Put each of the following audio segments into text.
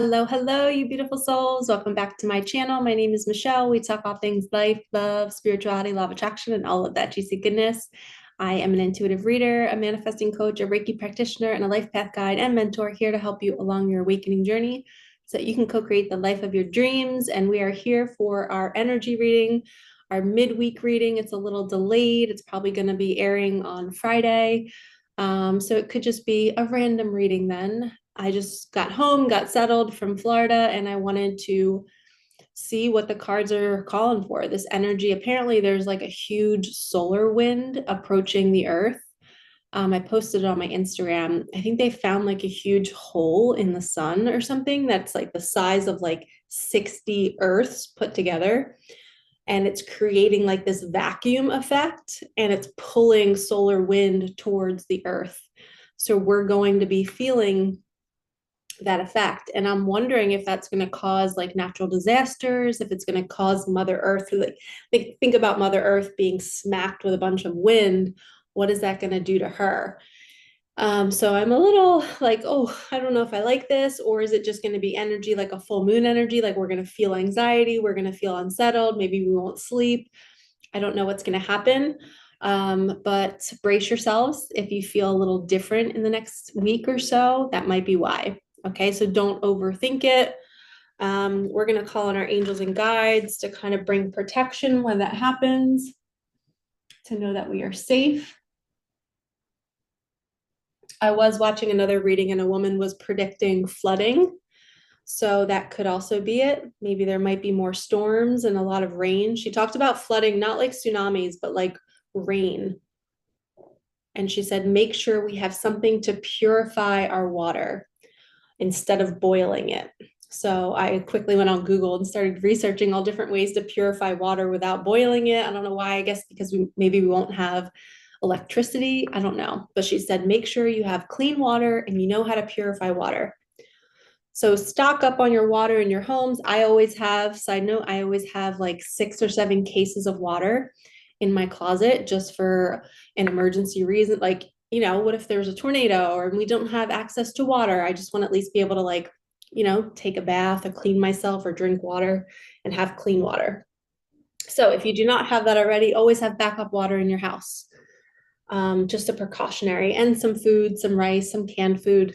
Hello, hello, you beautiful souls. Welcome back to my channel. My name is Michelle. We talk all things life, love, spirituality, law of attraction, and all of that juicy goodness. I am an intuitive reader, a manifesting coach, a Reiki practitioner, and a life path guide and mentor here to help you along your awakening journey so that you can co-create the life of your dreams. And we are here for our energy reading, our midweek reading. It's a little delayed. It's probably going to be airing on Friday. So it could just be a random reading then. I just got home, got settled from Florida, and I wanted to see what the cards are calling for. This energy, apparently, there's like a huge solar wind approaching the earth. I posted it on my Instagram. I think they found like a huge hole in the sun or something that's like the size of like 60 Earths put together. And it's creating like this vacuum effect and it's pulling solar wind towards the earth. So we're going to be feeling that effect. And I'm wondering if that's going to cause like natural disasters, if it's going to cause Mother Earth, like think about Mother Earth being smacked with a bunch of wind. What is that going to do to her? So I'm a little like, oh, I don't know if I like this, or is it just going to be energy, like a full moon energy? Like we're going to feel anxiety, we're going to feel unsettled, maybe we won't sleep. I don't know what's going to happen. But brace yourselves. If you feel a little different in the next week or so, that might be why. Okay, so don't overthink it. We're going to call on our angels and guides to kind of bring protection when that happens, to know that we are safe. I was watching another reading and a woman was predicting flooding. So that could also be it. Maybe there might be more storms and a lot of rain. She talked about flooding, not like tsunamis, but like rain. And she said, make sure we have something to purify our water instead of boiling it. So I quickly went on Google and started researching all different ways to purify water without boiling it. I don't know why, I guess because maybe we won't have electricity. I don't know. But she said, make sure you have clean water and you know how to purify water. So stock up on your water in your homes. I always have, side note, I always have like 6 or 7 cases of water in my closet just for an emergency reason. Like, what if there's a tornado or we don't have access to water? I just want to at least be able to like, take a bath or clean myself or drink water and have clean water. So if you do not have that already, always have backup water in your house. Just a precautionary, and some food, some rice, some canned food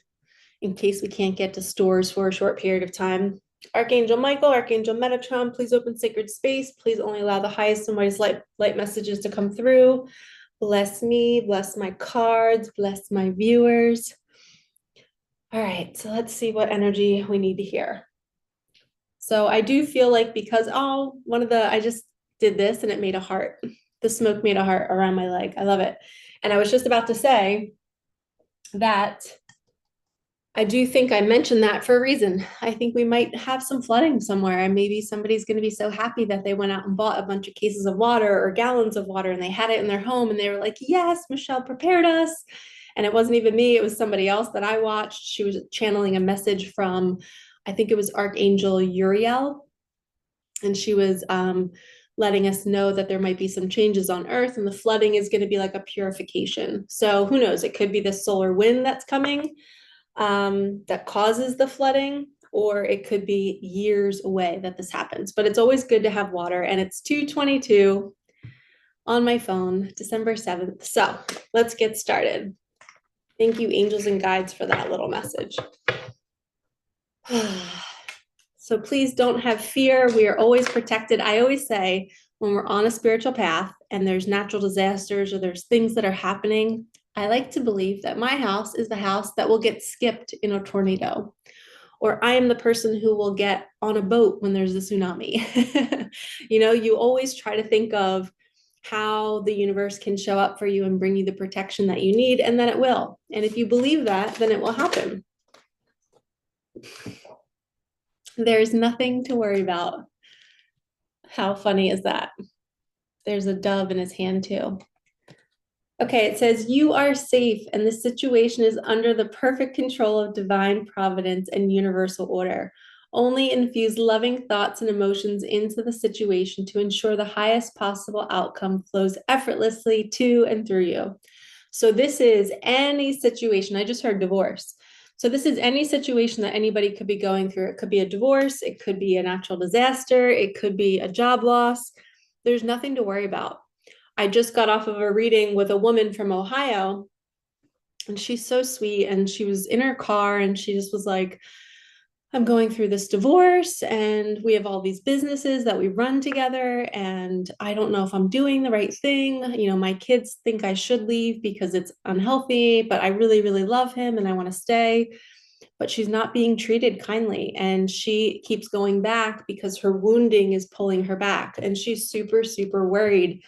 in case we can't get to stores for a short period of time. Archangel Michael, Archangel Metatron, please open sacred space. Please only allow the highest and widest light messages to come through. Bless me, bless my cards, bless my viewers. All right, so let's see what energy we need to hear. So I do feel like because, I just did this and it made a heart. The smoke made a heart around my leg. I love it. And I was just about to say that I do think I mentioned that for a reason. I think we might have some flooding somewhere, and maybe somebody's going to be so happy that they went out and bought a bunch of cases of water or gallons of water and they had it in their home and they were like, yes, Michelle prepared us. And it wasn't even me, it was somebody else that I watched. She was channeling a message from, I think it was Archangel Uriel. And she was letting us know that there might be some changes on Earth and the flooding is going to be like a purification. So who knows? It could be the solar wind that's coming that causes the flooding, or it could be years away that this happens. But it's always good to have water, and it's 2:22 on my phone, December 7th. So let's get started. Thank you, angels and guides, for that little message. So please don't have fear. We are always protected. I always say when we're on a spiritual path and there's natural disasters or there's things that are happening, I like to believe that my house is the house that will get skipped in a tornado, or I am the person who will get on a boat when there's a tsunami. You always try to think of how the universe can show up for you and bring you the protection that you need, and then it will. And if you believe that, then it will happen. There's nothing to worry about. How funny is that? There's a dove in his hand too. Okay, it says, you are safe and the situation is under the perfect control of divine providence and universal order. Only infuse loving thoughts and emotions into the situation to ensure the highest possible outcome flows effortlessly to and through you. So this is any situation. I just heard divorce. So this is any situation that anybody could be going through. It could be a divorce, it could be a natural disaster, it could be a job loss. There's nothing to worry about. I just got off of a reading with a woman from Ohio, and she's so sweet. And she was in her car and she just was like, I'm going through this divorce and we have all these businesses that we run together. And I don't know if I'm doing the right thing. You know, my kids think I should leave because it's unhealthy, but I really, really love him and I want to stay. But she's not being treated kindly. And she keeps going back because her wounding is pulling her back. And she's super, super worried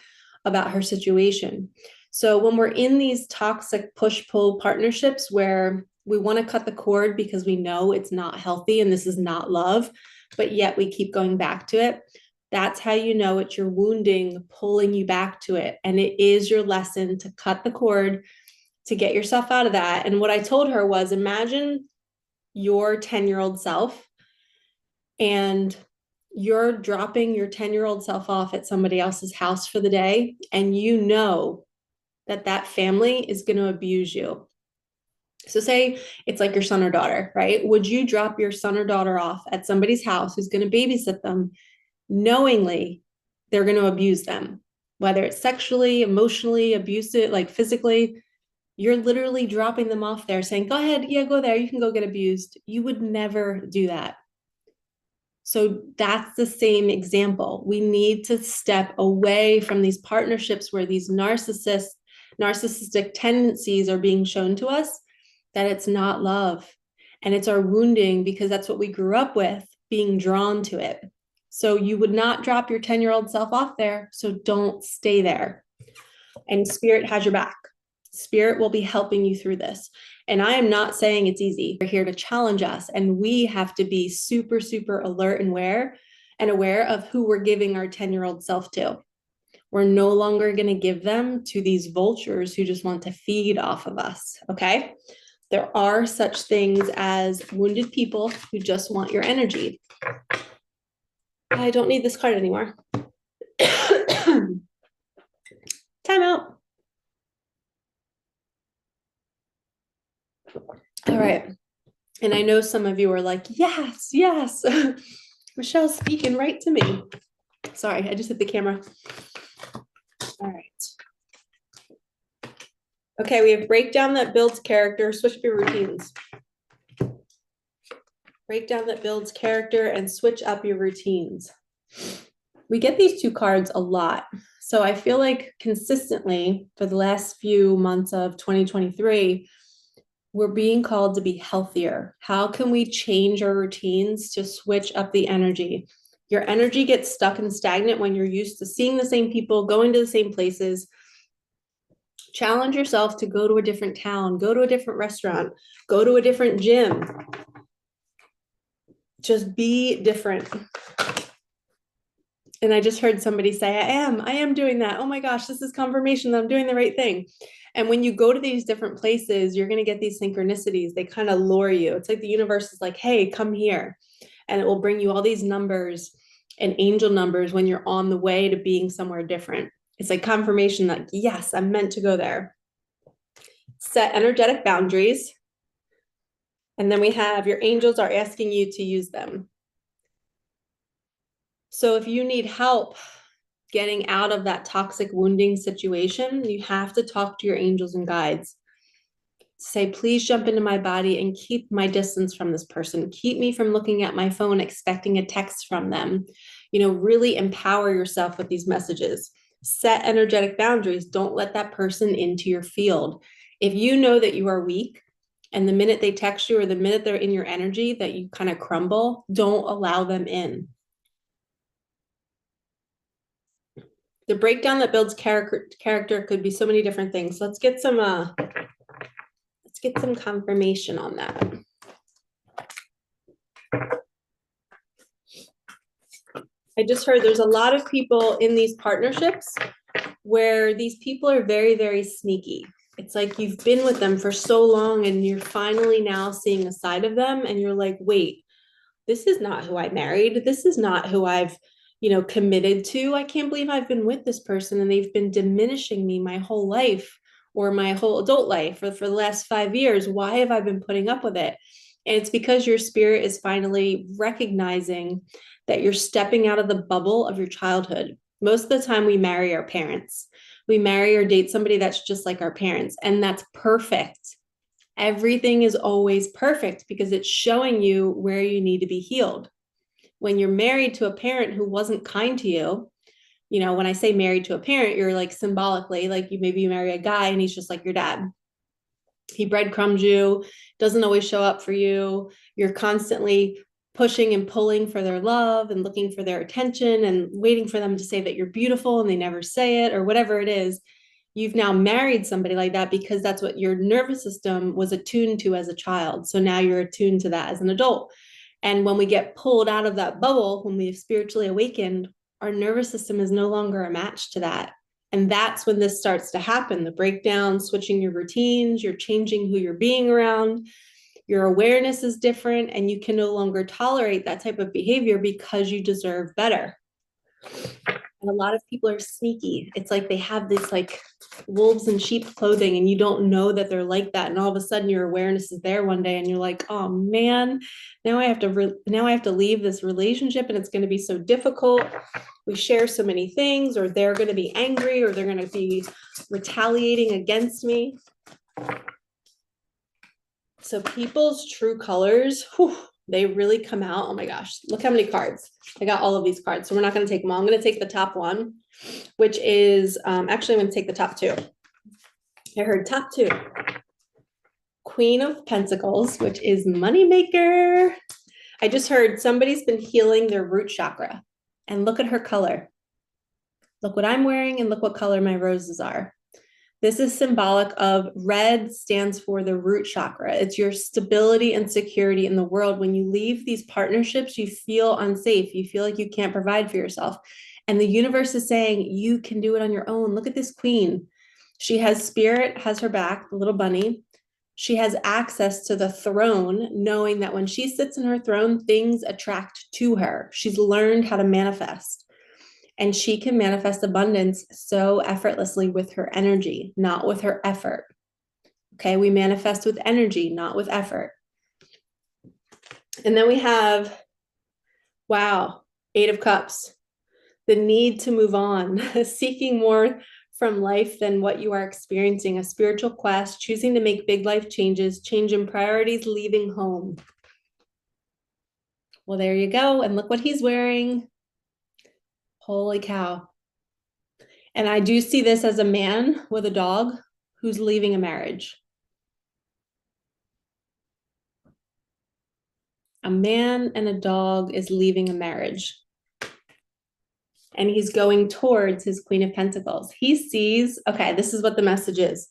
about her situation. So when we're in these toxic push-pull partnerships where we want to cut the cord because we know it's not healthy and this is not love, but yet we keep going back to it, that's how you know it's your wounding pulling you back to it. And it is your lesson to cut the cord, to get yourself out of that. And what I told her was, imagine your 10-year-old self and you're dropping your 10-year-old self off at somebody else's house for the day, and you know that that family is going to abuse you. So say it's like your son or daughter, right? Would you drop your son or daughter off at somebody's house who's going to babysit them, knowingly they're going to abuse them, whether it's sexually, emotionally, abusive, like physically? You're literally dropping them off there saying, go ahead, yeah, go there, you can go get abused. You would never do that. So that's the same example. We need to step away from these partnerships where these narcissistic tendencies are being shown to us, that it's not love. And it's our wounding because that's what we grew up with, being drawn to it. So you would not drop your 10-year-old self off there. So don't stay there. And Spirit has your back. Spirit will be helping you through this. And I am not saying it's easy. We're here to challenge us, and we have to be super, super alert and aware of who we're giving our 10-year-old self to. We're no longer going to give them to these vultures who just want to feed off of us, okay? There are such things as wounded people who just want your energy. I don't need this card anymore. Time out. All right. And I know some of you are like, yes, yes. Michelle's speaking right to me. Sorry, I just hit the camera. All right. Okay, we have breakdown that builds character, switch up your routines. Breakdown that builds character and switch up your routines. We get these two cards a lot. So I feel like consistently for the last few months of 2023, we're being called to be healthier. How can we change our routines to switch up the energy? Your energy gets stuck and stagnant when you're used to seeing the same people, going to the same places. Challenge yourself to go to a different town, go to a different restaurant, go to a different gym. Just be different. And I just heard somebody say, I am doing that. Oh my gosh, this is confirmation that I'm doing the right thing. And when you go to these different places, you're going to get these synchronicities. They kind of lure you. It's like the universe is like, hey, come here. And it will bring you all these numbers and angel numbers when you're on the way to being somewhere different. It's like confirmation that, yes, I'm meant to go there. Set energetic boundaries. And then we have your angels are asking you to use them. So if you need help getting out of that toxic wounding situation, you have to talk to your angels and guides. Say, please jump into my body and keep my distance from this person. Keep me from looking at my phone, expecting a text from them. You know, really empower yourself with these messages. Set energetic boundaries. Don't let that person into your field. If you know that you are weak, and the minute they text you or the minute they're in your energy that you kind of crumble, don't allow them in. The breakdown that builds character could be so many different things. Let's get some confirmation on that. I just heard there's a lot of people in these partnerships where these people are very, very sneaky. It's like you've been with them for so long and you're finally now seeing a side of them and you're like, wait, this is not who I married. This is not who I've, committed to. I can't believe I've been with this person and they've been diminishing me my whole life. or my whole adult life or for the last 5 years. Why have I been putting up with it? And it's because your spirit is finally recognizing that you're stepping out of the bubble of your childhood. Most of the time, we marry our parents. We marry or date somebody that's just like our parents, and that's perfect. Everything is always perfect because it's showing you where you need to be healed. When you're married to a parent who wasn't kind to you, when I say married to a parent, you're like symbolically, like maybe you marry a guy and he's just like your dad. He breadcrumbs you, doesn't always show up for you. You're constantly pushing and pulling for their love and looking for their attention and waiting for them to say that you're beautiful and they never say it or whatever it is. You've now married somebody like that because that's what your nervous system was attuned to as a child. So now you're attuned to that as an adult. And when we get pulled out of that bubble, when we've spiritually awakened, our nervous system is no longer a match to that. And that's when this starts to happen, the breakdown, switching your routines, you're changing who you're being around, your awareness is different, and you can no longer tolerate that type of behavior because you deserve better. And a lot of people are sneaky. It's like they have this like wolves in sheep clothing and you don't know that they're like that. And all of a sudden your awareness is there one day and you're like, oh man, now I have to leave this relationship and it's going to be so difficult. We share so many things, or they're going to be angry, or they're going to be retaliating against me. So people's true colors, they really come out. Oh my gosh, look how many cards. I got all of these cards. So we're not going to take them all. I'm going to take the top one, which is, actually I'm going to take the top two. I heard top two. Queen of Pentacles, which is moneymaker. I just heard somebody's been healing their root chakra. And look at her color. Look what I'm wearing and look what color my roses are. This is symbolic of red stands for the root chakra. It's your stability and security in the world. When you leave these partnerships, you feel unsafe. You feel like you can't provide for yourself. And the universe is saying you can do it on your own. Look at this queen. She has spirit, has her back, the little bunny. She has access to the throne, knowing that when she sits in her throne, things attract to her. She's learned how to manifest. And she can manifest abundance so effortlessly with her energy, not with her effort. Okay, we manifest with energy, not with effort. And then we have, wow, Eight of Cups. The need to move on, seeking more from life than what you are experiencing, a spiritual quest, choosing to make big life changes, change in priorities, leaving home. Well, there you go. And look what he's wearing. Holy cow. And I do see this as a man with a dog who's leaving a marriage. A man and a dog is leaving a marriage. And he's going towards his Queen of Pentacles. He sees, okay, this is what the message is.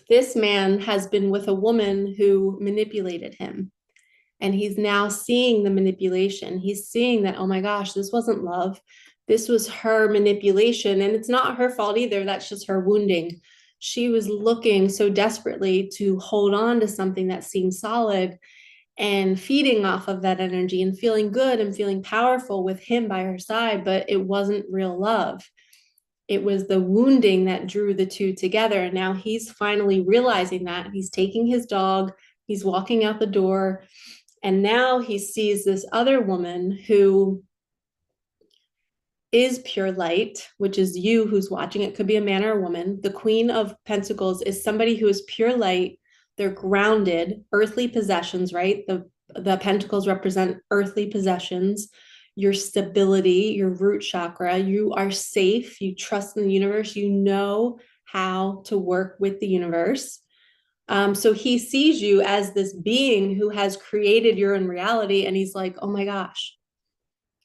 This man has been with a woman who manipulated him. And he's now seeing the manipulation. He's seeing that, oh my gosh, this wasn't love. This was her manipulation. And it's not her fault either. That's just her wounding. She was looking so desperately to hold on to something that seemed solid and feeding off of that energy and feeling good and feeling powerful with him by her side. But it wasn't real love. It was the wounding that drew the two together. And now he's finally realizing that. He's taking his dog. He's walking out the door. And now he sees this other woman who is pure light, which is you who's watching. It could be a man or a woman. The Queen of Pentacles is somebody who is pure light. They're grounded, earthly possessions, right? The pentacles represent earthly possessions, your stability, your root chakra. You are safe. You trust in the universe. You know how to work with the universe. So he sees you as this being who has created your own reality. And he's like, oh my gosh,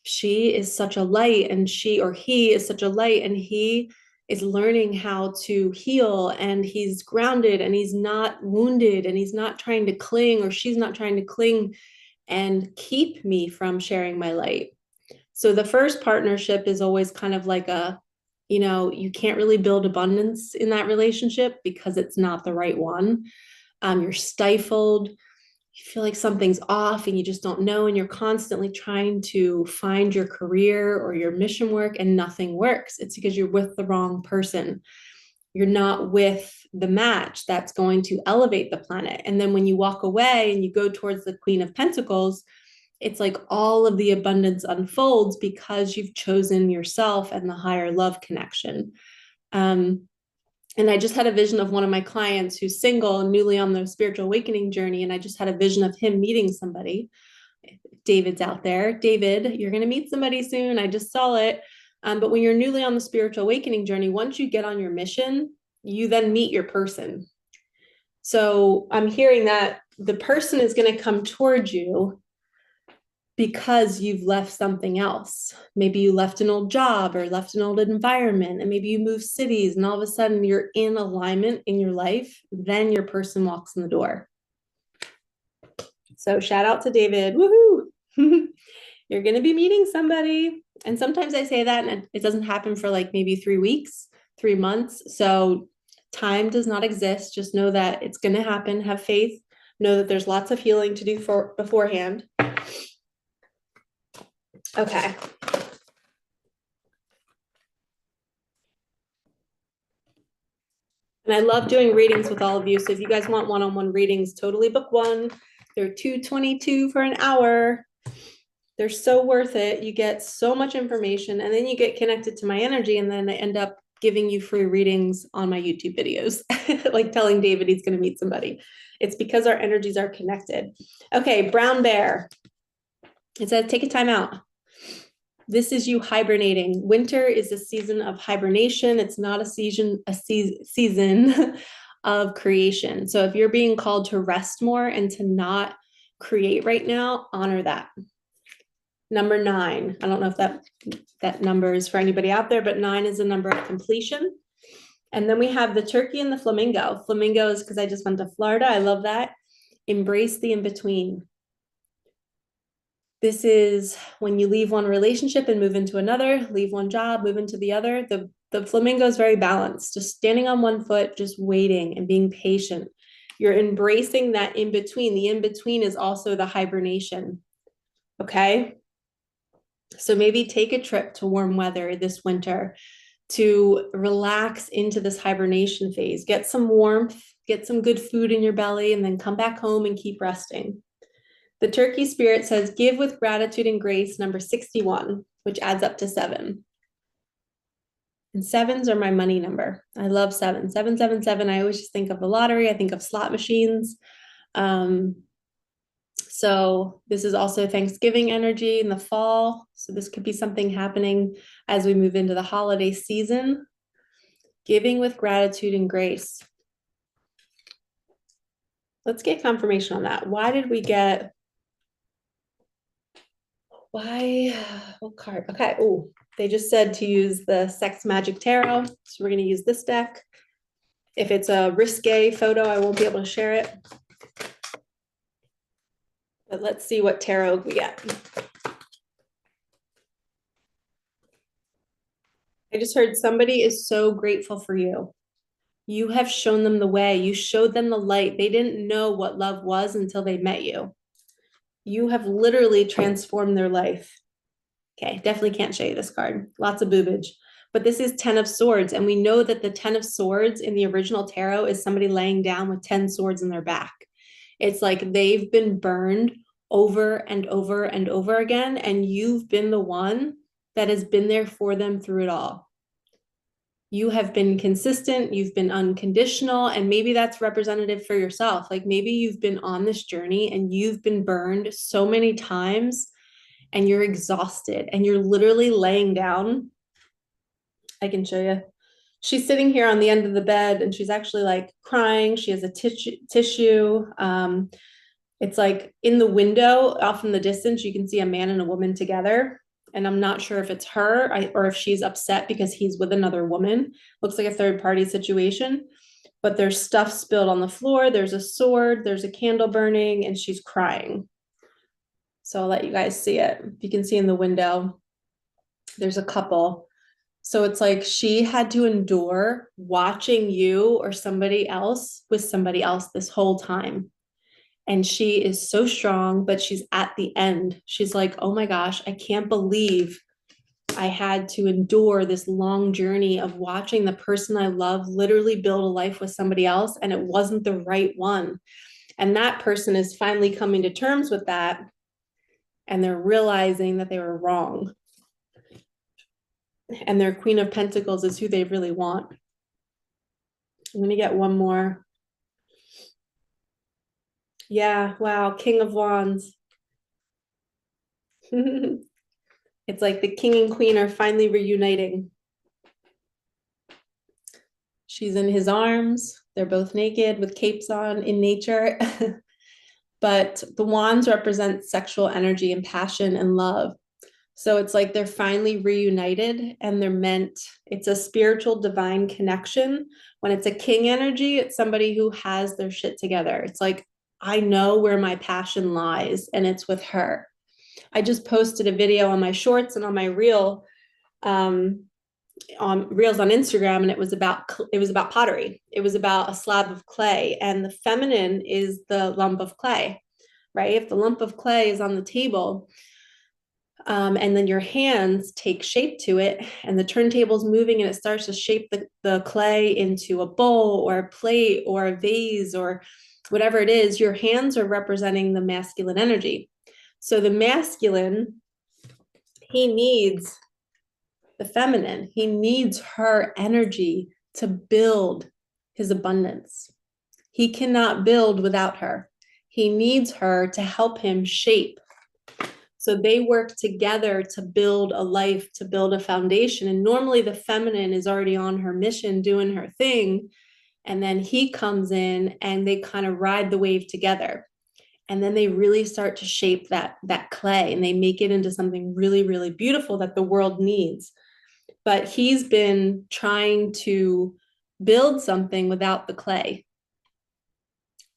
she is such a light, and she or he is such a light, and he is learning how to heal, and he's grounded, and he's not wounded, and he's not trying to cling, or she's not trying to cling and keep me from sharing my light. So the first partnership is always kind of like you can't really build abundance in that relationship because it's not the right one. You're stifled. You feel like something's off and you just don't know. And you're constantly trying to find your career or your mission work and nothing works. It's because you're with the wrong person. You're not with the match that's going to elevate the planet. And then when you walk away and you go towards the Queen of Pentacles, it's like all of the abundance unfolds because you've chosen yourself and the higher love connection. And I just had a vision of one of my clients who's single and newly on the spiritual awakening journey. And I just had a vision of him meeting somebody. David's out there. David, you're going to meet somebody soon. I just saw it. But when you're newly on the spiritual awakening journey, once you get on your mission, you then meet your person. So I'm hearing that the person is going to come towards you because you've left something else. Maybe you left an old job or left an old environment, and maybe you move cities and all of a sudden you're in alignment in your life. Then your person walks in the door. So shout out to David. Woohoo! You're going to be meeting somebody. And sometimes I say that and it doesn't happen for like maybe 3 weeks, 3 months. So time does not exist. Just know that it's going to happen. Have faith. Know that there's lots of healing to do beforehand. Okay. And I love doing readings with all of you. So if you guys want one-on-one readings, totally book one. They're $222 for an hour. They're so worth it. You get so much information and then you get connected to my energy, and then I end up giving you free readings on my YouTube videos, like telling David he's going to meet somebody. It's because our energies are connected. Okay, brown bear. It says, take a time out. This is you hibernating. Winter is a season of hibernation. It's not a season of creation. So if you're being called to rest more and to not create right now, honor that. Number 9. I don't know if that number is for anybody out there, but 9 is a number of completion. And then we have the turkey and the flamingo. Flamingo is because I just went to Florida. I love that. Embrace the in-between. This is when you leave one relationship and move into another, leave one job, move into the other. The flamingo is very balanced, just standing on one foot, just waiting and being patient. You're embracing that in-between. The in-between is also the hibernation. Okay? So maybe take a trip to warm weather this winter to relax into this hibernation phase. Get some warmth, get some good food in your belly, and then come back home and keep resting. The turkey spirit says, give with gratitude and grace, number 61, which adds up to 7. And 7s are my money number. I love 7. 777. I always just think of the lottery. I think of slot machines. So this is also Thanksgiving energy in the fall. So this could be something happening as we move into the holiday season. Giving with gratitude and grace. Let's get confirmation on that. Why did we get... what card? Okay. Oh, they just said to use the Sex Magic Tarot. So we're going to use this deck. If it's a risque photo, I won't be able to share it. But let's see what tarot we get. I just heard somebody is so grateful for you. You have shown them the way. You showed them the light. They didn't know what love was until they met you. You have literally transformed their life. Okay, definitely can't show you this card. Lots of boobage. But this is 10 of Swords. And we know that the 10 of Swords in the original tarot is somebody laying down with 10 swords in their back. It's like they've been burned over and over and over again. And you've been the one that has been there for them through it all. You have been consistent, you've been unconditional, and maybe that's representative for yourself. Like maybe you've been on this journey and you've been burned so many times and you're exhausted and you're literally laying down. I can show you. She's sitting here on the end of the bed and she's actually like crying. She has a tissue. It's like in the window off in the distance, you can see a man and a woman together. And I'm not sure if it's her or if she's upset because he's with another woman. Looks like a third party situation, but there's stuff spilled on the floor. There's a sword, there's a candle burning, and she's crying. So I'll let you guys see it. You can see in the window, there's a couple. So it's like she had to endure watching you or somebody else with somebody else this whole time. And she is so strong, but she's at the end. She's like, oh my gosh, I can't believe I had to endure this long journey of watching the person I love literally build a life with somebody else, and it wasn't the right one. And that person is finally coming to terms with that, and they're realizing that they were wrong. And their Queen of Pentacles is who they really want. I'm going to get one more. Yeah, wow, King of Wands. It's like the king and queen are finally reuniting. She's in his arms. They're both naked with capes on in nature. But the wands represent sexual energy and passion and love. So it's like they're finally reunited, and they're meant, it's a spiritual divine connection. When it's a king energy, it's somebody who has their shit together. It's like, I know where my passion lies, and it's with her. I just posted a video on my shorts and on my reel, on reels on Instagram, and it was about pottery. It was about a slab of clay, and the feminine is the lump of clay, right? If the lump of clay is on the table, and then your hands take shape to it, and the turntable's moving, and it starts to shape the clay into a bowl or a plate or a vase or whatever it is, your hands are representing the masculine energy. So the masculine, he needs the feminine. He needs her energy to build his abundance. He cannot build without her. He needs her to help him shape. So they work together to build a life, to build a foundation. And normally the feminine is already on her mission, doing her thing. And then he comes in and they kind of ride the wave together. And then they really start to shape that clay, and they make it into something really, really beautiful that the world needs. But he's been trying to build something without the clay.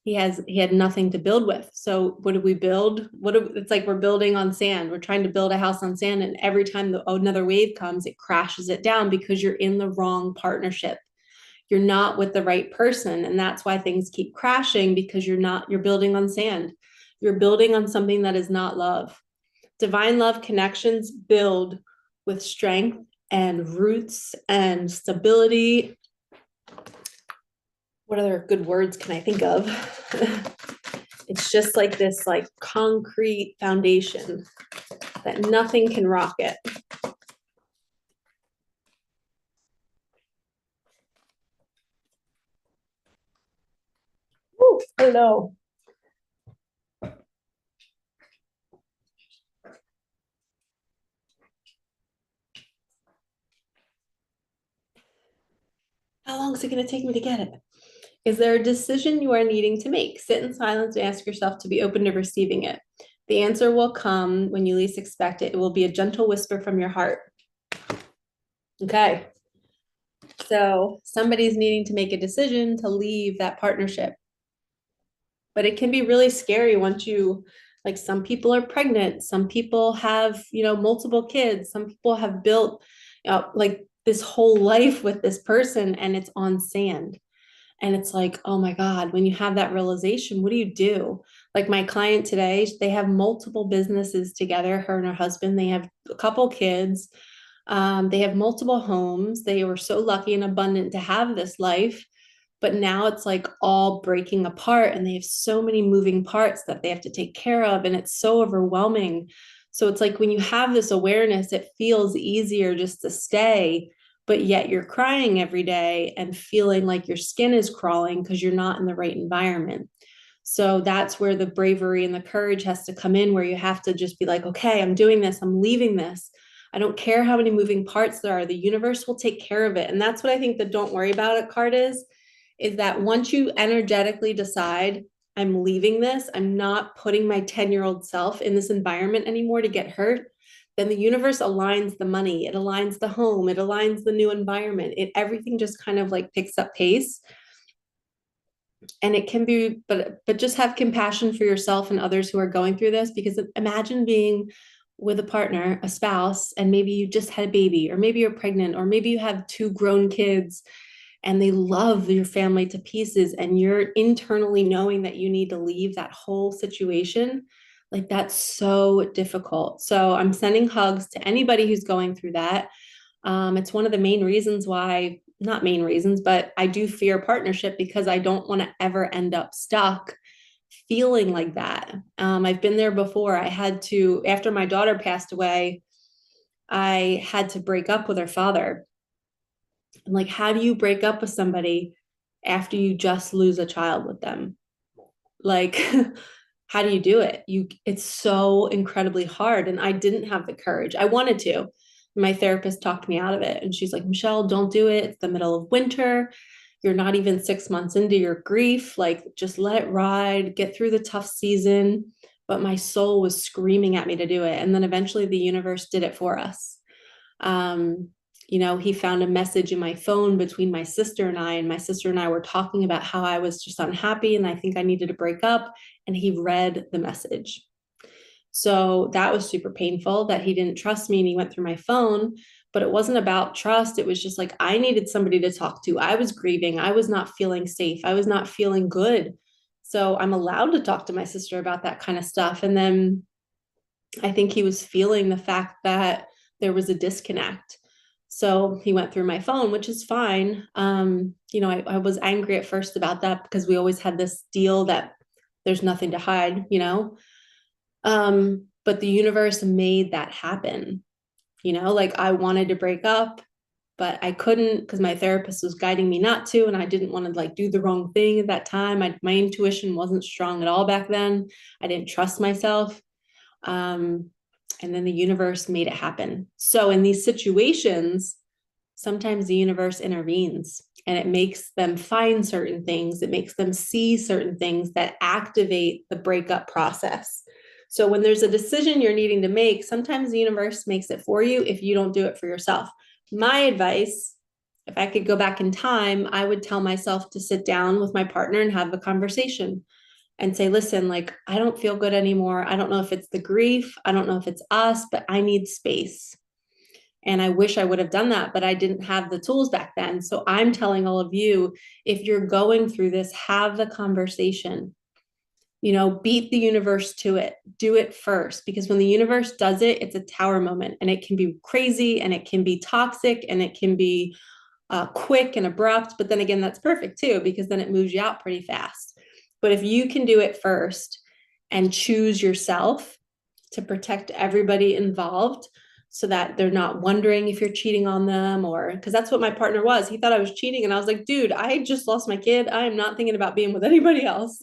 He had nothing to build with. So what do we build? It's like we're building on sand. We're trying to build a house on sand, and every time another wave comes, it crashes it down because you're in the wrong partnership. You're not with the right person, and that's why things keep crashing, because you're building on sand. You're building on something that is not love. Divine love connections build with strength and roots and stability. What other good words can I think of? It's just like this like concrete foundation that nothing can rock it. Ooh, hello. How long is it going to take me to get it? Is there a decision you are needing to make? Sit in silence and ask yourself to be open to receiving it. The answer will come when you least expect it. It will be a gentle whisper from your heart. Okay. So somebody's needing to make a decision to leave that partnership. But it can be really scary once like, some people are pregnant. Some people have, multiple kids. Some people have built, like this whole life with this person, and it's on sand. And it's like, oh my God, when you have that realization, what do you do? Like my client today, they have multiple businesses together, her and her husband. They have a couple kids. They have multiple homes. They were so lucky and abundant to have this life. But now it's like all breaking apart, and they have so many moving parts that they have to take care of. And it's so overwhelming. So it's like when you have this awareness, it feels easier just to stay, but yet you're crying every day and feeling like your skin is crawling because you're not in the right environment. So that's where the bravery and the courage has to come in, where you have to just be like, okay, I'm doing this. I'm leaving this. I don't care how many moving parts there are. The universe will take care of it. And that's what I think the don't worry about it card is that once you energetically decide, I'm leaving this, I'm not putting my 10-year-old self in this environment anymore to get hurt, then the universe aligns the money, it aligns the home, it aligns the new environment. Everything just kind of like picks up pace. And it can be, but just have compassion for yourself and others who are going through this, because imagine being with a partner, a spouse, and maybe you just had a baby, or maybe you're pregnant, or maybe you have 2 grown kids, and they love your family to pieces, and you're internally knowing that you need to leave that whole situation. Like that's so difficult. So I'm sending hugs to anybody who's going through that. It's one of the main reasons why, not main reasons, but I do fear partnership because I don't want to ever end up stuck feeling like that. I've been there before. I had to, after my daughter passed away, I had to break up with her father. And like, how do you break up with somebody after you just lose a child with them? Like, how do you do it? It's so incredibly hard. And I didn't have the courage. I wanted to. My therapist talked me out of it. And she's like, Michelle, don't do it. It's the middle of winter. You're not even 6 months into your grief. Like, just let it ride, get through the tough season. But my soul was screaming at me to do it. And then eventually the universe did it for us. Um, he found a message in my phone between my sister and my sister and I were talking about how I was just unhappy and I think I needed to break up. And he read the message. So that was super painful that he didn't trust me and he went through my phone. But it wasn't about trust. It was just like I needed somebody to talk to. I was grieving. I was not feeling safe. I was not feeling good. So I'm allowed to talk to my sister about that kind of stuff. And then I think he was feeling the fact that there was a disconnect. So he went through my phone, which is fine. I was angry at first about that because we always had this deal that there's nothing to hide. But the universe made that happen. Like I wanted to break up, but I couldn't because my therapist was guiding me not to, and I didn't want to like do the wrong thing at that time. My intuition wasn't strong at all back then. I didn't trust myself. Um, and then the universe made it happen. So in these situations, sometimes the universe intervenes and it makes them find certain things. It makes them see certain things that activate the breakup process. So when there's a decision you're needing to make, sometimes the universe makes it for you if you don't do it for yourself. My advice, if I could go back in time, I would tell myself to sit down with my partner and have a conversation and say, listen, like, I don't feel good anymore. I don't know if it's the grief. I don't know if it's us, but I need space. And I wish I would have done that, but I didn't have the tools back then. So I'm telling all of you, if you're going through this, have the conversation. Beat the universe to it. Do it first, because when the universe does it, it's a tower moment and it can be crazy and it can be toxic and it can be quick and abrupt. But then again, that's perfect too, because then it moves you out pretty fast. But if you can do it first and choose yourself to protect everybody involved so that they're not wondering if you're cheating on them, or because that's what my partner was. He thought I was cheating. And I was like, dude, I just lost my kid. I am not thinking about being with anybody else.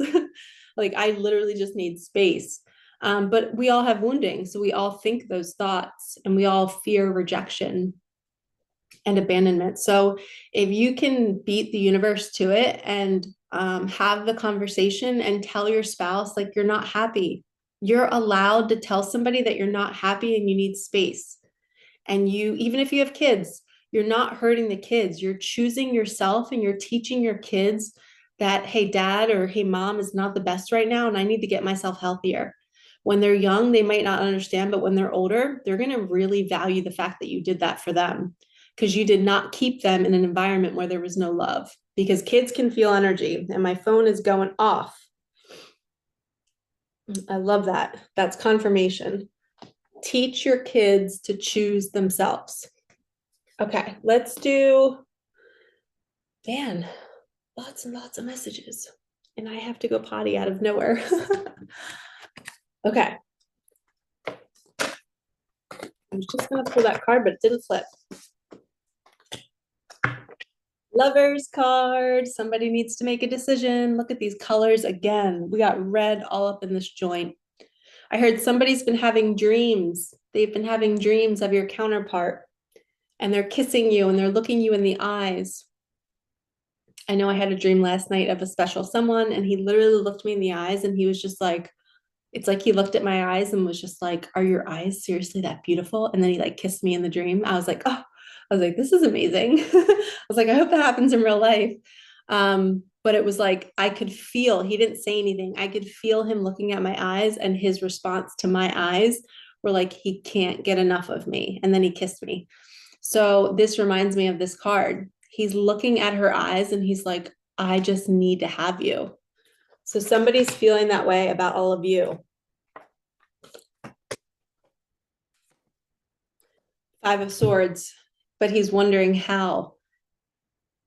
Like, I literally just need space. But we all have wounding. So we all think those thoughts and we all fear rejection and abandonment. So if you can beat the universe to it and have the conversation and tell your spouse, like, you're not happy, you're allowed to tell somebody that you're not happy and you need space. And even if you have kids, you're not hurting the kids. You're choosing yourself and you're teaching your kids that, hey, dad or hey, mom is not the best right now. And I need to get myself healthier. When they're young, they might not understand, but when they're older, they're going to really value the fact that you did that for them, because you did not keep them in an environment where there was no love, because kids can feel energy. And my phone is going off. I love that. That's confirmation. Teach your kids to choose themselves. Okay, let's do, man, lots and lots of messages. And I have to go potty out of nowhere. Okay. I was just going to pull that card, but it didn't flip. Lovers card. Somebody needs to make a decision. Look at these colors again. We got red all up in this joint. I heard somebody's been having dreams. They've been having dreams of your counterpart, and they're kissing you and they're looking you in the eyes. I know I had a dream last night of a special someone, and he literally looked me in the eyes and he was just like, it's like he looked at my eyes and was just like, are your eyes seriously that beautiful? And then he like kissed me in the dream. I was like, oh, I was like, this is amazing. I was like, I hope that happens in real life. But it was like, I could feel, he didn't say anything. I could feel him looking at my eyes, and his response to my eyes were like, he can't get enough of me. And then he kissed me. So this reminds me of this card. He's looking at her eyes and he's like, I just need to have you. So somebody's feeling that way about all of you. Five of Swords, but he's wondering how.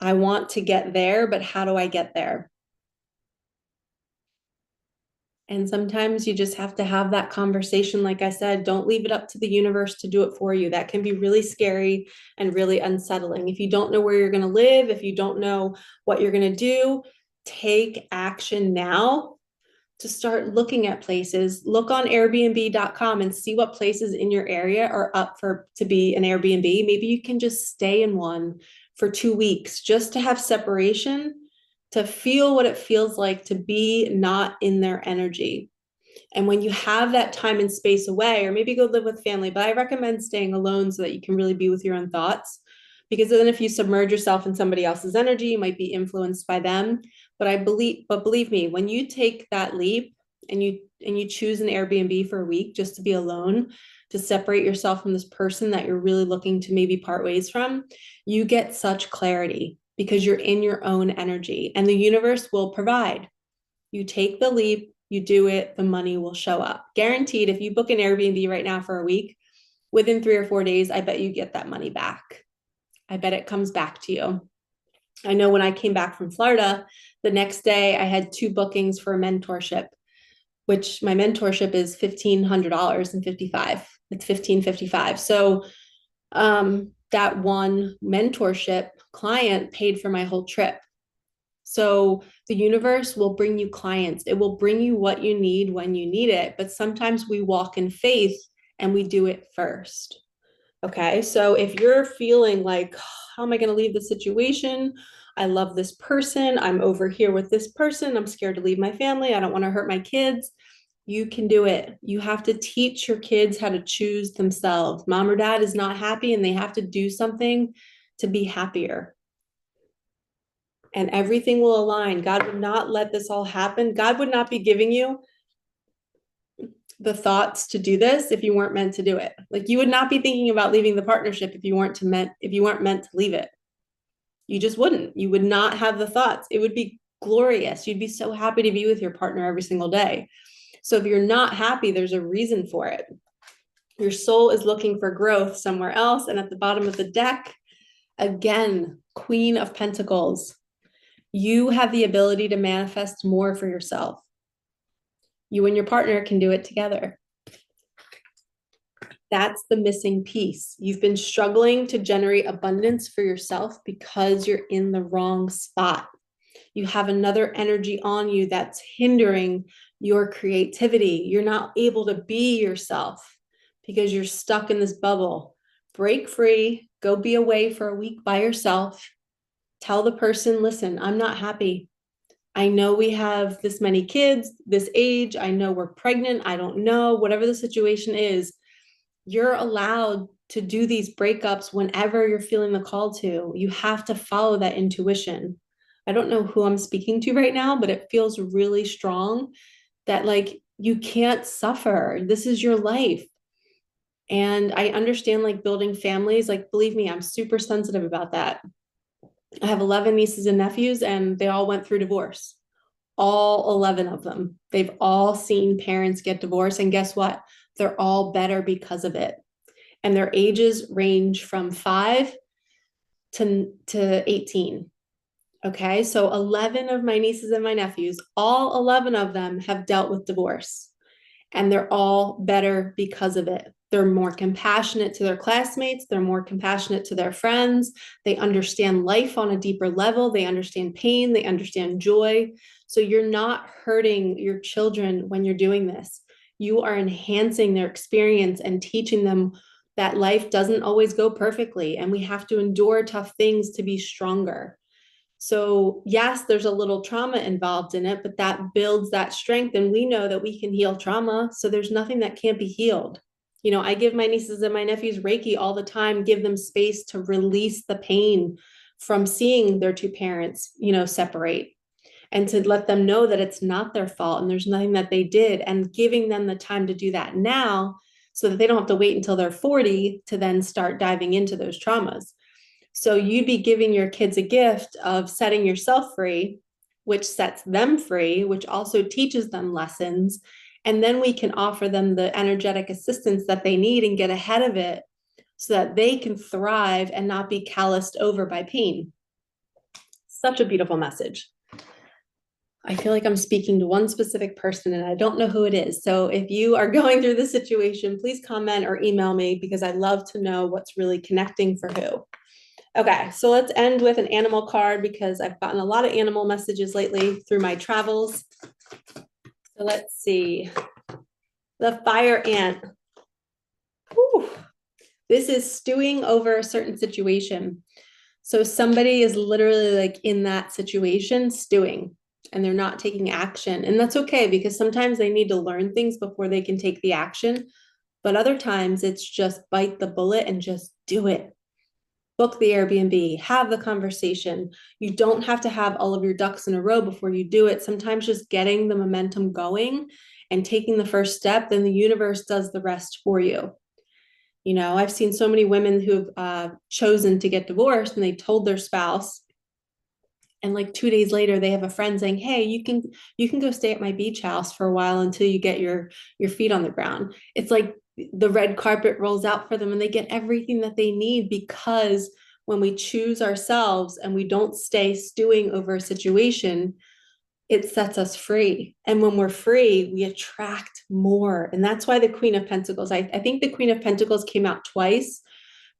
I want to get there, but how do I get there? And sometimes you just have to have that conversation. Like I said, don't leave it up to the universe to do it for you. That can be really scary and really unsettling. If you don't know where you're going to live, if you don't know what you're going to do, take action now to start looking at places. Look on airbnb.com and see what places in your area are up for to be an Airbnb. Maybe you can just stay in one for 2 weeks just to have separation, to feel what it feels like to be not in their energy. And when you have that time and space away, or maybe go live with family, but I recommend staying alone so that you can really be with your own thoughts. Because then if you submerge yourself in somebody else's energy, you might be influenced by them. But believe me, when you take that leap and you choose an Airbnb for a week just to be alone, to separate yourself from this person that you're really looking to maybe part ways from, you get such clarity because you're in your own energy and the universe will provide. You take the leap, you do it, the money will show up. Guaranteed, if you book an Airbnb right now for a week, within 3 or 4 days, I bet you get that money back. I bet it comes back to you. I know when I came back from Florida, the next day I had 2 bookings for a mentorship, which my mentorship is $1,500.55. It's $1,555. So that one mentorship client paid for my whole trip. So the universe will bring you clients. It will bring you what you need when you need it. But sometimes we walk in faith and we do it first. Okay. So if you're feeling like, how am I going to leave the situation? I love this person. I'm over here with this person. I'm scared to leave my family. I don't want to hurt my kids. You can do it. You have to teach your kids how to choose themselves. Mom or dad is not happy and they have to do something to be happier. And everything will align. God would not let this all happen. God would not be giving you the thoughts to do this if you weren't meant to do it. Like you would not be thinking about leaving the partnership if you weren't meant to leave it. You just wouldn't. You would not have the thoughts. It would be glorious. You'd be so happy to be with your partner every single day. So if you're not happy, there's a reason for it. Your soul is looking for growth somewhere else. And at the bottom of the deck, again, Queen of Pentacles. You have the ability to manifest more for yourself. You and your partner can do it together. That's the missing piece. You've been struggling to generate abundance for yourself because you're in the wrong spot. You have another energy on you that's hindering your creativity. You're not able to be yourself because you're stuck in this bubble. Break free, go be away for a week by yourself. Tell the person, listen, I'm not happy. I know we have this many kids, this age. I know we're pregnant. I don't know, whatever the situation is, you're allowed to do these breakups whenever you're feeling the call to. You have to follow that intuition. I don't know who I'm speaking to right now, but it feels really strong that like you can't suffer. This is your life. And I understand like building families, like believe me, I'm super sensitive about that. I have 11 nieces and nephews and they all went through divorce. All 11 of them. They've all seen parents get divorced. And guess what? They're all better because of it. And their ages range from 5 to 18. Okay. So 11 of my nieces and my nephews, all 11 of them have dealt with divorce. And they're all better because of it. They're more compassionate to their classmates. They're more compassionate to their friends. They understand life on a deeper level. They understand pain. They understand joy. So you're not hurting your children when you're doing this. You are enhancing their experience and teaching them that life doesn't always go perfectly. And we have to endure tough things to be stronger. So yes, there's a little trauma involved in it, but that builds that strength. And we know that we can heal trauma. So there's nothing that can't be healed. You know, I give my nieces and my nephews Reiki all the time, give them space to release the pain from seeing their 2 parents, you know, separate, and to let them know that it's not their fault and there's nothing that they did, and giving them the time to do that now so that they don't have to wait until they're 40 to then start diving into those traumas. So you'd be giving your kids a gift of setting yourself free, which sets them free, which also teaches them lessons. And then we can offer them the energetic assistance that they need and get ahead of it so that they can thrive and not be calloused over by pain. Such a beautiful message. I feel like I'm speaking to one specific person and I don't know who it is. So if you are going through this situation, please comment or email me because I'd love to know what's really connecting for who. Okay, so let's end with an animal card because I've gotten a lot of animal messages lately through my travels. So let's see. The fire ant. Whew. This is stewing over a certain situation. So somebody is literally like in that situation stewing and they're not taking action. And that's okay because sometimes they need to learn things before they can take the action. But other times it's just bite the bullet and just do it. Book the Airbnb, have the conversation. You don't have to have all of your ducks in a row before you do it. Sometimes just getting the momentum going and taking the first step, then the universe does the rest for you. You know, I've seen so many women who've chosen to get divorced and they told their spouse, and like 2 days later they have a friend saying, hey, you can go stay at my beach house for a while until you get your feet on the ground. It's like the red carpet rolls out for them and they get everything that they need, because when we choose ourselves and we don't stay stewing over a situation, it sets us free. And when we're free, we attract more. And that's why the Queen of Pentacles, I think the Queen of Pentacles came out twice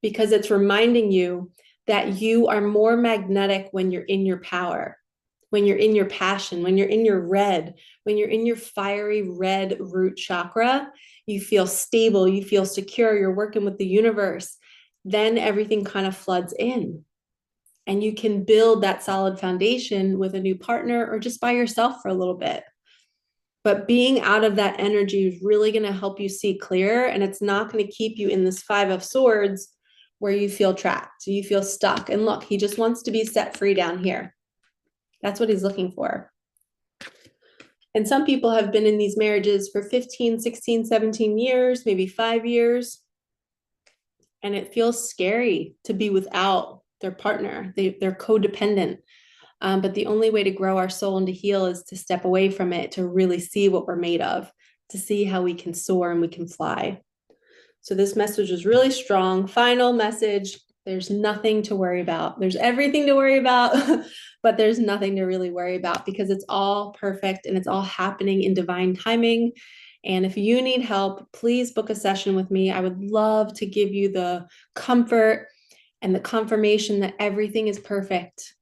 because it's reminding you that you are more magnetic when you're in your power, when you're in your passion, when you're in your red, when you're in your fiery red root chakra. You feel stable, you feel secure, you're working with the universe. Then everything kind of floods in. And you can build that solid foundation with a new partner or just by yourself for a little bit. But being out of that energy is really going to help you see clear. And it's not going to keep you in this Five of Swords where you feel trapped, you feel stuck. And look, he just wants to be set free down here. That's what he's looking for. And some people have been in these marriages for 15, 16, 17 years, maybe 5 years. And it feels scary to be without their partner. They're codependent. But the only way to grow our soul and to heal is to step away from it, to really see what we're made of, to see how we can soar and we can fly. So this message is really strong. Final message. There's nothing to worry about. There's everything to worry about, but there's nothing to really worry about because it's all perfect and it's all happening in divine timing. And if you need help, please book a session with me. I would love to give you the comfort and the confirmation that everything is perfect.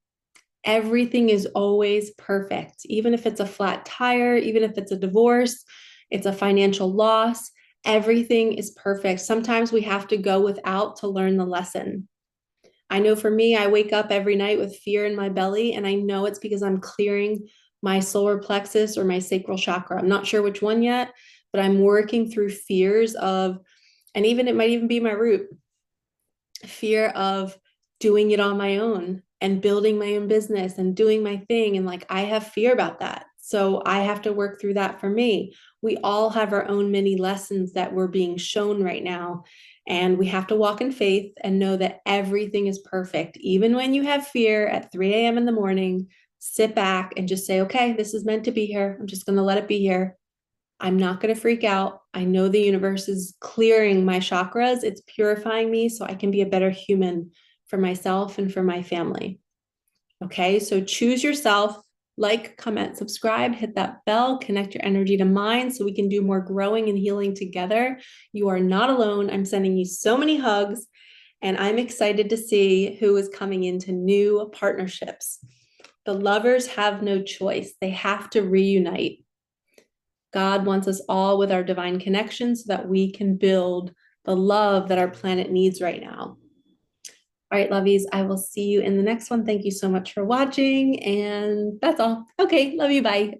Everything is always perfect, even if it's a flat tire, even if it's a divorce, it's a financial loss. Everything is perfect. Sometimes we have to go without to learn the lesson. I know for me, I wake up every night with fear in my belly, and I know it's because I'm clearing my solar plexus or my sacral chakra. I'm not sure which one yet, but I'm working through fears of, and even it might even be my root, fear of doing it on my own and building my own business and doing my thing. And like, I have fear about that. So I have to work through that for me. We all have our own mini lessons that we're being shown right now. And we have to walk in faith and know that everything is perfect. Even when you have fear at 3 a.m. in the morning, sit back and just say, okay, this is meant to be here. I'm just going to let it be here. I'm not going to freak out. I know the universe is clearing my chakras. It's purifying me so I can be a better human for myself and for my family. Okay, so choose yourself, like, comment, subscribe, hit that bell, connect your energy to mine so we can do more growing and healing together. You are not alone. I'm sending you so many hugs, and I'm excited to see who is coming into new partnerships. The lovers have no choice. They have to reunite. God wants us all with our divine connection so that we can build the love that our planet needs right now. All right, lovies, I will see you in the next one. Thank you so much for watching. And that's all. Okay, love you. Bye.